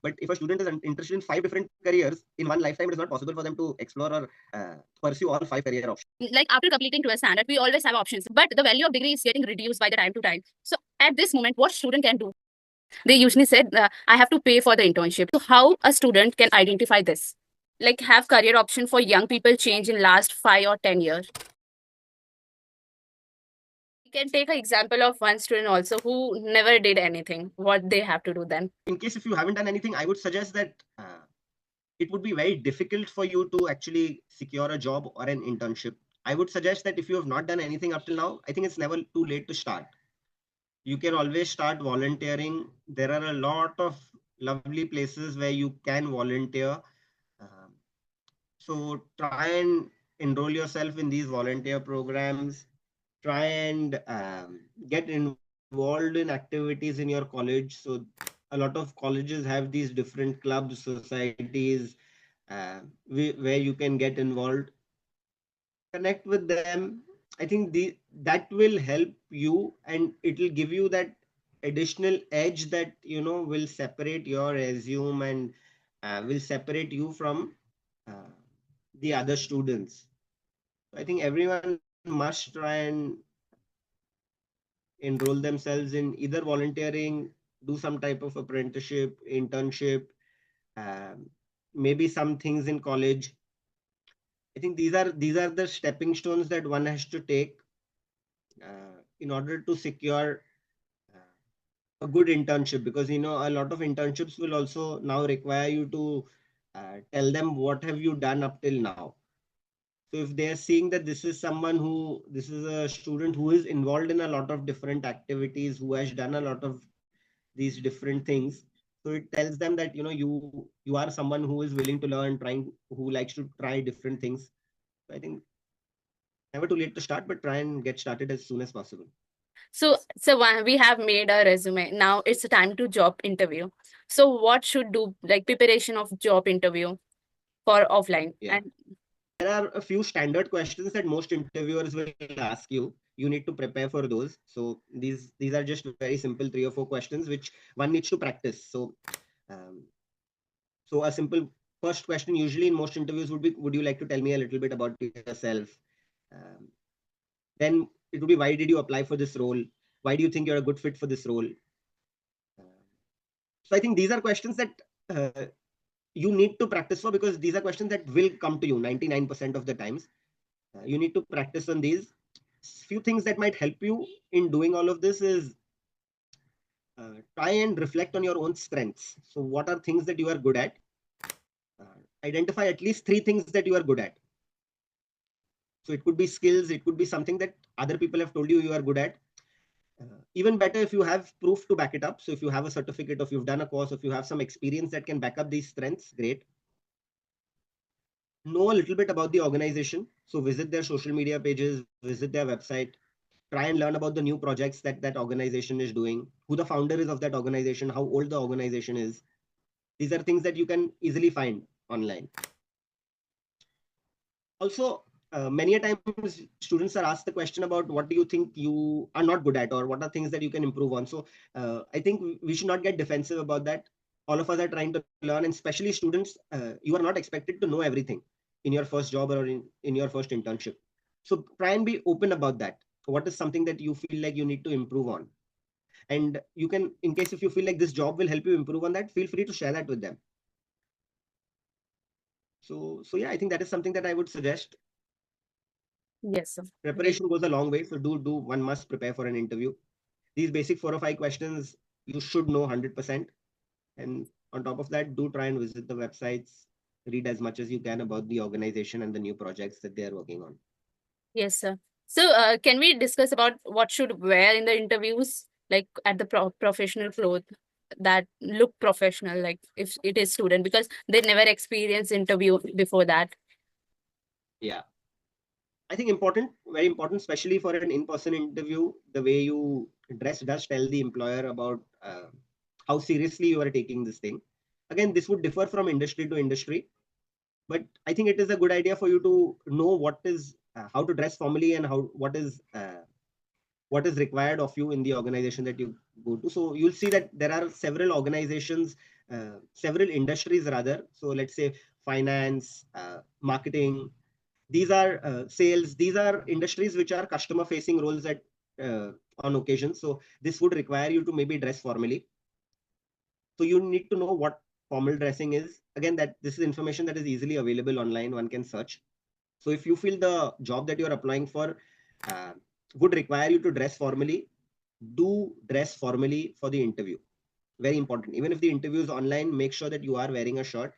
But if a student is interested in 5 different careers in one lifetime, it is not possible for them to explore or pursue all 5 career options. Like after completing 12th standard, we always have options, but the value of degree is getting reduced by the time to time. So at this moment, what student can do? They usually said, I have to pay for the internship. So how a student can identify this? Like have career option for young people change in last 5 or 10 years? We can take an example of one student also who never did anything. What they have to do then? In case if you haven't done anything, I would suggest that it would be very difficult for you to actually secure a job or an internship. I would suggest that if you have not done anything up till now, I think it's never too late to start. You can always start volunteering. There are a lot of lovely places where you can volunteer. So try and enroll yourself in these volunteer programs. Try and get involved in activities in your college. So a lot of colleges have these different clubs, societies, where you can get involved. Connect with them. I think that will help you, and it will give you that additional edge that will separate your resume and will separate you from the other students. I think everyone must try and enroll themselves in either volunteering, do some type of apprenticeship, internship, maybe some things in college. I think these are the stepping stones that one has to take in order to secure a good internship, because a lot of internships will also now require you to tell them what have you done up till now. So if they are seeing that this is a student who is involved in a lot of different activities, who has done a lot of these different things, so it tells them that you are someone who is willing to learn, who likes to try different things. So I think never too late to start, but try and get started as soon as possible. So we have made a resume. Now it's the time to job interview. So what should do, like preparation of job interview for offline? Yeah. And there are a few standard questions that most interviewers will ask you. You need to prepare for those. So these are just very simple 3 or 4 questions which one needs to practice. Um, so a simple first question usually in most interviews would be, would you like to tell me a little bit about yourself? Um, then it would be, why did you apply for this role? Why do you think you're a good fit for this role? So I think these are questions that you need to practice for, because these are questions that will come to you 99% of the times. You need to practice on these. Few things that might help you in doing all of this is try and reflect on your own strengths. So what are things that you are good at? Identify at least 3 things that you are good at. So it could be skills, it could be something that other people have told you are good at. Even better if you have proof to back it up. So if you have a certificate, if you've done a course, if you have some experience that can back up these strengths, great. Know a little bit about the organization. So visit their social media pages, visit their website, try and learn about the new projects that organization is doing, who the founder is of that organization, how old the organization is. These are things that you can easily find online. Also, many a times students are asked the question about what do you think you are not good at, or what are things that you can improve on. So I think we should not get defensive about that. All of us are trying to learn, and especially students, you are not expected to know everything in your first job or in your first internship. So try and be open about that. What is something that you feel like you need to improve on? And you can, in case if you feel like this job will help you improve on that, feel free to share that with them. So yeah, I think that is something that I would suggest. yes, sir. Preparation goes a long way. So one must prepare for an interview. These basic 4 or 5 questions you should know 100%. And on top of that, do try and visit the websites, read as much as you can about the organization and the new projects that they are working on. Yes, sir. So can we discuss about what should wear in the interviews, like at the professional clothes that look professional, like if it is student, because they never experienced interview before that. Yeah. I think very important, especially for an in-person interview, the way you dress does tell the employer about how seriously you are taking this thing. Again, this would differ from industry to industry, but I think it is a good idea for you to know how to dress formally, and what is required of you in the organization that you go to. So you'll see that there are several organizations several industries rather. So let's say finance, marketing. These are sales. These are industries which are customer facing roles at on occasion. So this would require you to maybe dress formally. So you need to know what formal dressing is. Again, that this is information that is easily available online. One can search. So if you feel the job that you're applying for uh, would require you to dress formally, do dress formally for the interview. Very important. Even if the interview is online, make sure that you are wearing a shirt.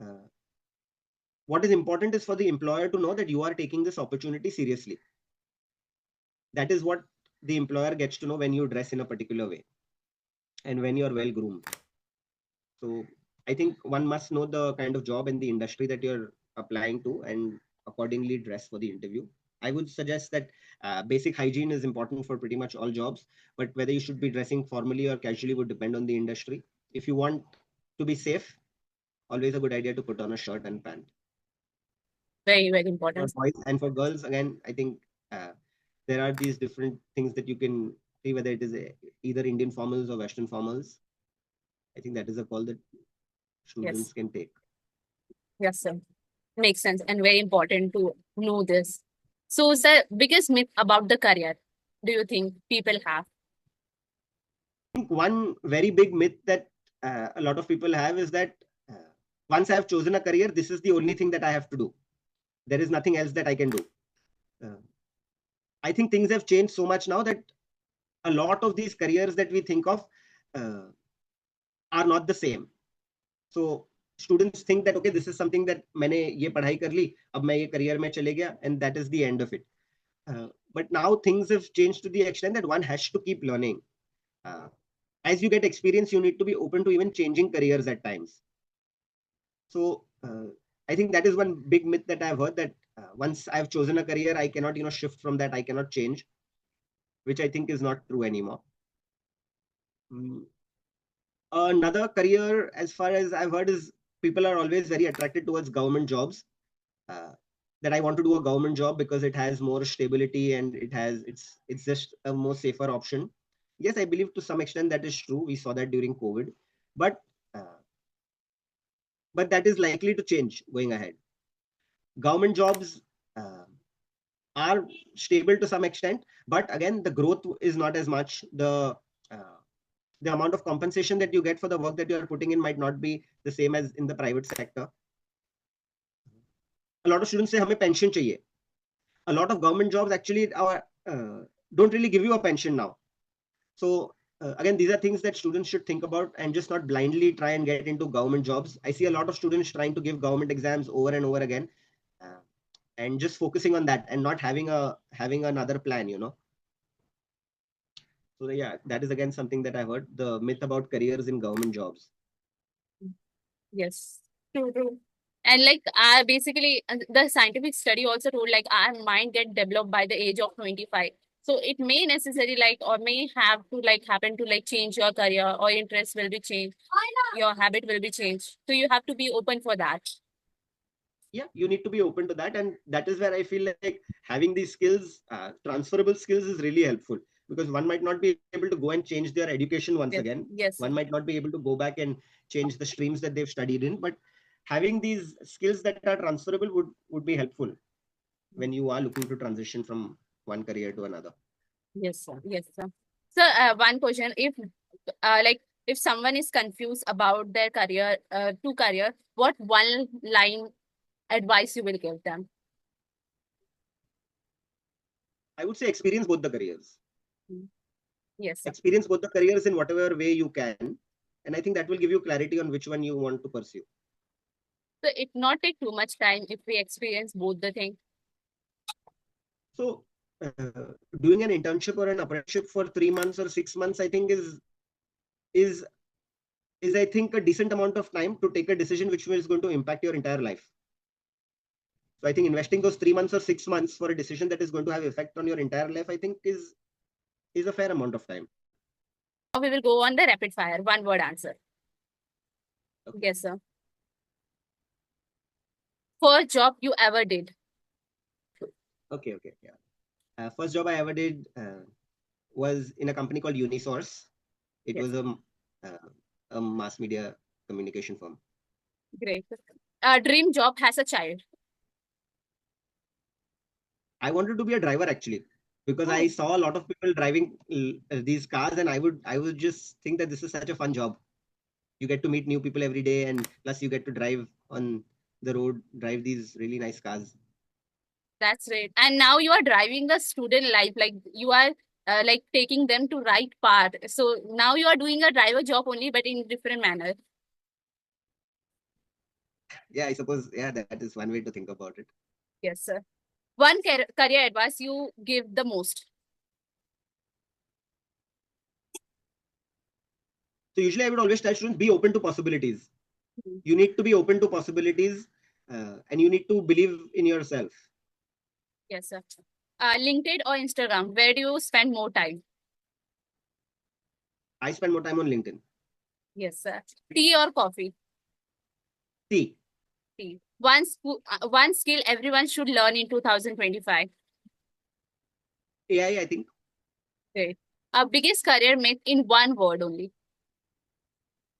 Uh, what is important is for the employer to know that you are taking this opportunity seriously. That is what the employer gets to know when you dress in a particular way and when you're well groomed. So I think one must know the kind of job and the industry that you're applying to and accordingly dress for the interview. I would suggest that basic hygiene is important for pretty much all jobs, but whether you should be dressing formally or casually would depend on the industry. If you want to be safe, always a good idea to put on a shirt and pant. Very, very For important. boys and for girls, again, I think there are these different things that you can see whether it is either Indian formals or Western formals. I think that is a call that Yes. students can take. Yes, sir. Makes sense and very important to know this. So, sir, biggest myth about the career, do you think people have? I think one very big myth that a lot of people have is that uh, once I have chosen a career, this is the only thing that I have to do. There is nothing else that I can do. Uh, I think things have changed so much now that a lot of these careers that we think of uh, are not the same. So students think that okay, this is something that मैंने ये पढ़ाई कर ली, अब मैं ये career में चले गया, and that is the end of it. But now things have changed to the extent that one has to keep learning. Uh, as you get experience, you need to be open to even changing careers at times. So I think that is one big myth that I've heard that once I've chosen a career, I cannot shift from that. I cannot change, which I think is not true anymore. Mm. Another career, as far as I've heard, is people are always very attracted towards government jobs. Uh, that I want to do a government job because it has more stability and it's just a more safer option. Yes, I believe to some extent that is true. We saw that during COVID, but uh, but that is likely to change going ahead. Government jobs uh, are stable to some extent, but again, the growth is not as much. The amount of compensation that you get for the work that you are putting in might not be the same as in the private sector. A lot of students say हमें pension चाहिए. A lot of government jobs actually don't really give you a pension now. So again, these are things that students should think about and just not blindly try and get into government jobs. I see a lot of students trying to give government exams over and over again, uh, and just focusing on that and not having another plan. So yeah, that is again something that I heard, the myth about careers in government jobs. Yes, true, true. And like I basically the scientific study also told like our mind get developed by the age of 25. So it may necessary like or may have to like happen to like change your career or interest will be changed. Your habit will be changed. So you have to be open for that. Yeah, you need to be open to that, and that is where I feel like having these skills, transferable skills, is really helpful, because one might not be able to go and change their education once Yes, again. yes, sir. One might not be able to go back and change the streams that they've studied in, but having these skills that are transferable would be helpful when you are looking to transition from one career to another. Yes, sir. Yes, sir. So, one question: if, like, if someone is confused about their career, to career, what one line advice you will give them? I would say experience both the careers. Yes, sir. Experience both the careers in whatever way you can, and I think that will give you clarity on which one you want to pursue. So it not take too much time if we experience both the thing. So doing an internship or an apprenticeship for 3 months or 6 months, I think is is I think a decent amount of time to take a decision which is going to impact your entire life. So I think investing those 3 months or 6 months for a decision that is going to have effect on your entire life, I think is a fair amount of time. Now we will go on the rapid fire, one word answer. Okay. Yes, sir. First job you ever did. Okay. Yeah. First job I ever did was in a company called Unisource. It Yes. was a mass media communication firm. Great. Dream job as a child. I wanted to be a driver actually, because I saw a lot of people driving these cars, and I would just think that this is such a fun job. You get to meet new people every day, and plus you get to drive on the road, drive these really nice cars. That's great. And now you are driving a student life, like you are like taking them to right path. So now you are doing a driver job only, but in different manner. Yeah, I suppose, yeah, that is one way to think about it. Yes, sir. One career advice you give the most. So usually I would always tell students, be open to possibilities. You need to be open to possibilities, and you need to believe in yourself. Yes, sir. LinkedIn or Instagram, where do you spend more time? I spend more time on LinkedIn. Yes, sir. Tea or coffee? Tea. Tea. One skill everyone should learn in 2025. AI, I think. Great. Biggest career myth in one word only.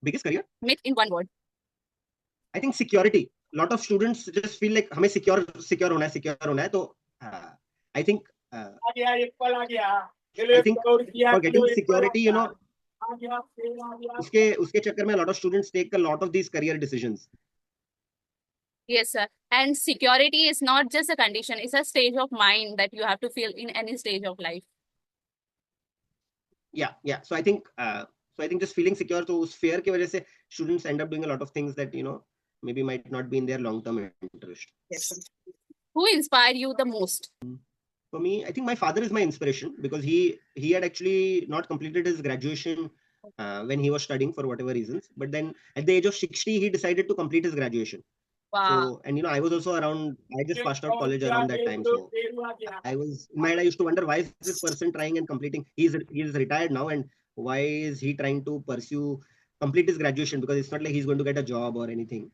Biggest career? Myth in one word. I think security. A lot of students just feel like हमें secure होना है. तो I think for getting security, you know, उसके चक्कर में a lot of students take a lot of these career decisions. Yes, sir. And security is not just a condition; it's a stage of mind that you have to feel in any stage of life. Yeah. So I think just feeling secure, तो उस fear की वजह से students end up doing a lot of things that, you know, maybe might not be in their long-term interest. Yes, sir. Who inspired you the most? For me, I think my father is my inspiration, because he had actually not completed his graduation when he was studying for whatever reasons. But then at the age of 60, he decided to complete his graduation. Wow. So, and you know, I was also around, I just passed out college around that time. So I was, in my head, I used to wonder, why is this person trying and completing? He is retired now, and why is he trying to complete his graduation? Because it's not like he's going to get a job or anything.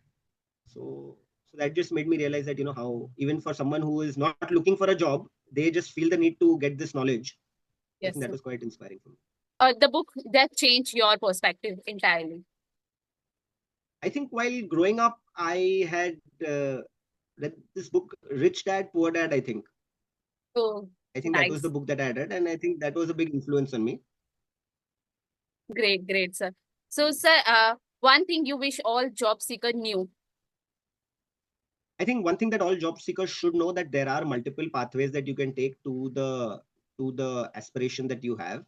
So that just made me realize that, you know, how even for someone who is not looking for a job, they just feel the need to get this knowledge. Yes, I think that was quite inspiring for me. The book that changed your perspective entirely. I think while growing up, I had read this book, Rich Dad, Poor Dad, I think. Oh, I think that was the book that I read, and I think that was a big influence on me. Great, sir. So, sir, one thing you wish all job seekers knew. I think one thing that all job seekers should know, that there are multiple pathways that you can take to the aspiration that you have.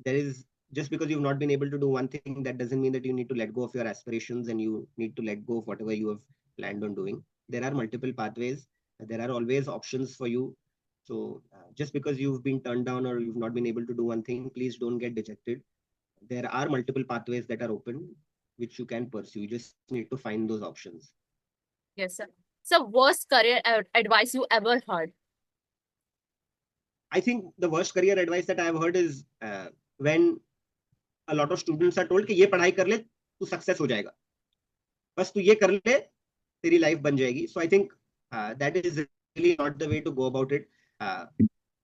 There is, just because you've not been able to do one thing, that doesn't mean that you need to let go of your aspirations and you need to let go of whatever you have planned on doing. There are multiple pathways. There are always options for you. So just because you've been turned down or you've not been able to do one thing, please don't get dejected. There are multiple pathways that are open, which you can pursue. You just need to find those options. Yes, sir. So, worst career advice you ever heard? I think the worst career advice that I have heard is when a lot of students are told कि ये पढ़ाई कर ले, तू success हो जाएगा, बस तू ये कर ले, तेरी लाइफ बन जाएगी. So I think that is really not the way to go about it.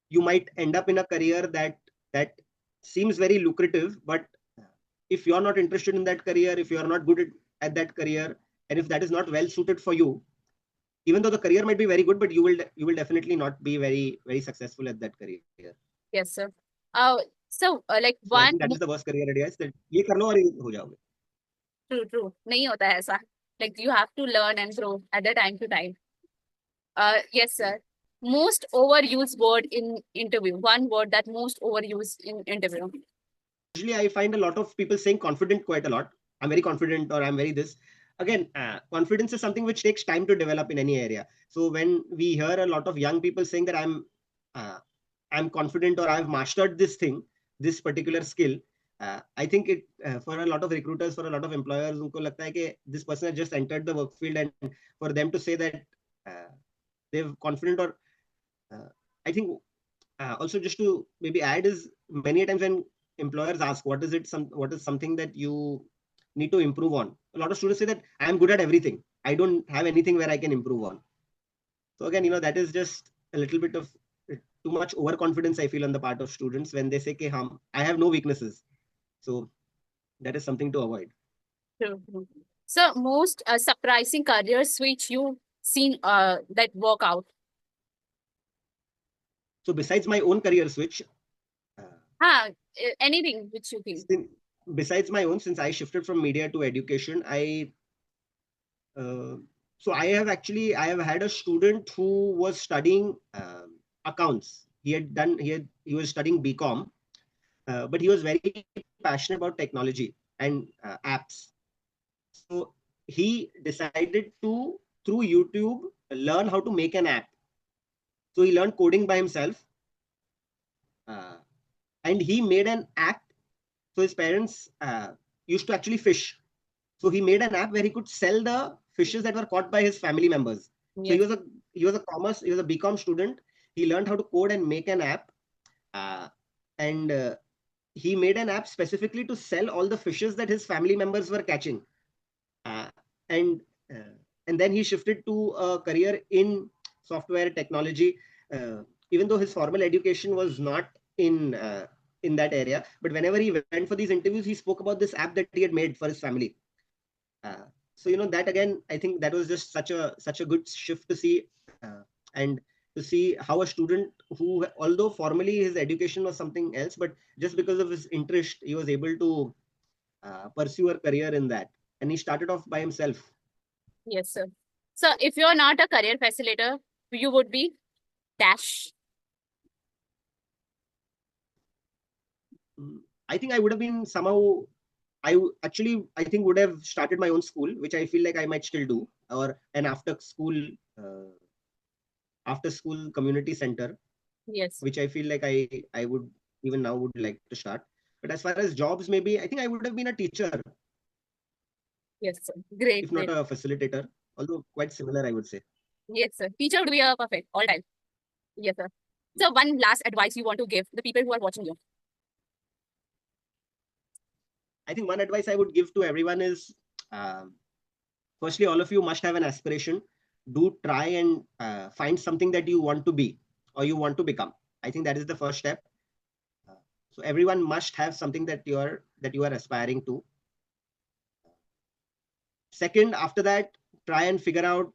You might end up in a career that seems very lucrative, but if you're not interested in that career, if you're not good at that career, and if that is not well suited for you, even though the career might be very good, but you will definitely not be very successful at that career. Yes, sir. So like so I think that is the worst career advice, that ये कर लो और ये हो जाओगे. True. नहीं होता है ऐसा. Like you have to learn and grow at the time to time. Yes, sir. Most overused word in interview. One word that most overused in interview. Usually I find a lot of people saying confident quite a lot. I'm very confident, or I'm very this. Again, confidence is something which takes time to develop in any area. So when we hear a lot of young people saying that I'm confident, or I've mastered this thing, this particular skill, I think it for a lot of recruiters, for a lot of employers, उनको लगता है कि this person has just entered the work field, and for them to say that they're confident, or I think also just to maybe add is, many times when employers ask what is something that you need to improve on, a lot of students say that I'm good at everything, I don't have anything where I can improve on. So again, you know, that is just a little bit of too much overconfidence, I feel, on the part of students when they say I have no weaknesses. So that is something to avoid. True, true. So most surprising career switch you seen that work out? So besides my own career switch, Anything which you think? sin- besides my own, since I shifted from media to education, uh, I have had a student who was studying accounts. He was studying BCom, but he was very passionate about technology and apps. So he decided to, through YouTube, learn how to make an app. So he learned coding by himself, uh, and he made an app. So his parents used to actually fish. So he made an app where he could sell the fishes that were caught by his family members. So Yes. he was a BCom student. He learned how to code and make an app, and he made an app specifically to sell all the fishes that his family members were catching. Uh, and uh, and then he shifted to a career in software technology, uh, even though his formal education was not in that area. But whenever he went for these interviews, he spoke about this app that he had made for his family. Uh, so that again, I think that was just such a good shift to see, and to see how a student who, although formally his education was something else, but just because of his interest, he was able to pursue a career in that, and he started off by himself. Yes, sir. So if you're not a career facilitator, you would be dash. I think I would have been somehow. I think would have started my own school, which I feel like I might still do, or an uh, after school community center, Yes. which I feel like I would even now would like to start. But as far as jobs, maybe I think I would have been a teacher, Yes, sir. Great, if not great. a facilitator, although quite similar, I would say. Yes, sir. Teacher would be a perfect all time. Yes, sir. So one last advice you want to give the people who are watching you. I think one advice I would give to everyone is, firstly, all of you must have an aspiration. Do try and find something that you want to be or you want to become. I think that is the first step. Uh, so everyone must have something that you are aspiring to. Second, after that, try and figure out,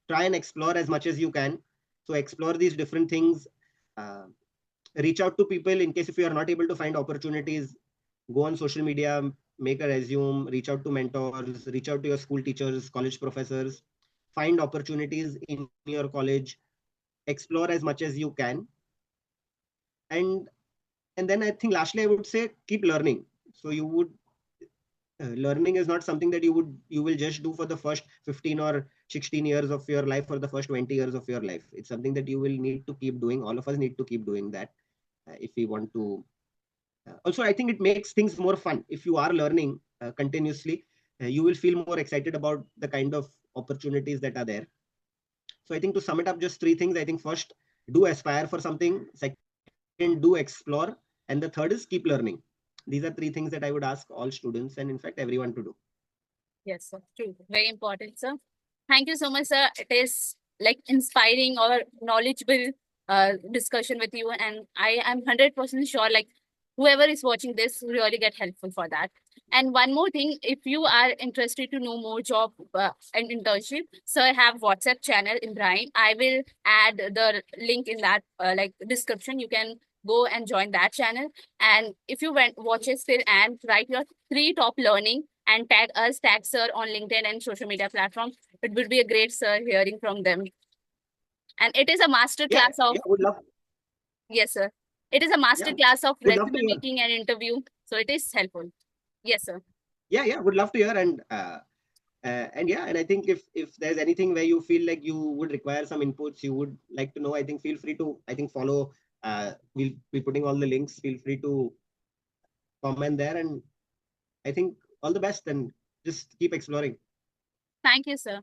try and explore as much as you can. So explore these different things. Uh, Reach out to people in case if you are not able to find opportunities. Go on social media, make a resume, reach out to mentors, reach out to your school teachers, college professors, find opportunities in your college, explore as much as you can, and then I think lastly I would say keep learning. So learning is not something that you will just do for the first 15 or 16 years of your life or the first 20 years of your life. It's something that you will need to keep doing. All of us need to keep doing that if we want to. Also, I think it makes things more fun. If you are learning continuously, you will feel more excited about the kind of opportunities that are there. So I think to sum it up, just three things. I think first, do aspire for something. Second, do explore. And the third is keep learning. These are three things that I would ask all students and in fact everyone to do. Yes, sir. True. Very important, sir. Thank you so much, sir. It is like inspiring or knowledgeable discussion with you, and I am 100% sure like whoever is watching this will really get helpful for that. And one more thing, if you are interested to know more job and internship, so I have WhatsApp channel in Brian. I will add the link in that like description. You can go and join that channel. And if you went watch it till and write your three top learning and tag sir on LinkedIn and social media platforms. It would be a great sir hearing from them. And it is a master Yeah, class of, yeah, would love, yes, sir. It is a master yeah, class of would love to resume hear. making and interview. So it is helpful. Yes, sir. Yeah, yeah, would love to hear. And yeah, and I think if there's anything where you feel like you would require some inputs, you would like to know, I think feel free to, I think follow. We'll be putting all the links. Feel free to comment there, and I think all the best and just keep exploring. Thank you, sir.